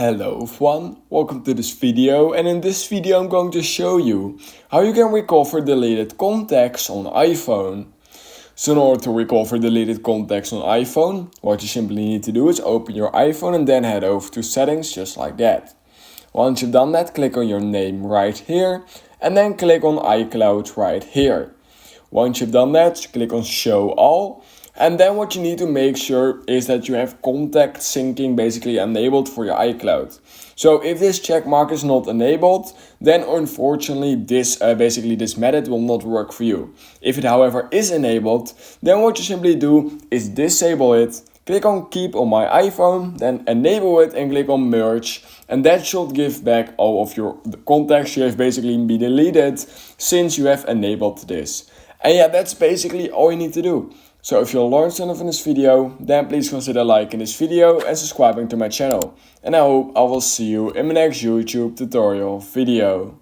Hello everyone, welcome to this video, and in this video I'm going to show you how you can recover deleted contacts on iPhone. So in order to recover deleted contacts on iPhone, what you simply need to do is open your iPhone and then head over to settings just like that. Once you've done that, click on your name right here and then click on iCloud right here. Once you've done that, click on show all. And then what you need to make sure is that you have contact syncing basically enabled for your iCloud. So if this check mark is not enabled, then unfortunately this method will not work for you. If it however is enabled, then what you simply do is disable it, click on keep on my iPhone, then enable it and click on merge. And that should give back all of your contacts you have basically been deleted since you have enabled this. And yeah, that's basically all you need to do. So if you learned something from this video, then please consider liking this video and subscribing to my channel. And I hope I will see you in my next YouTube tutorial video.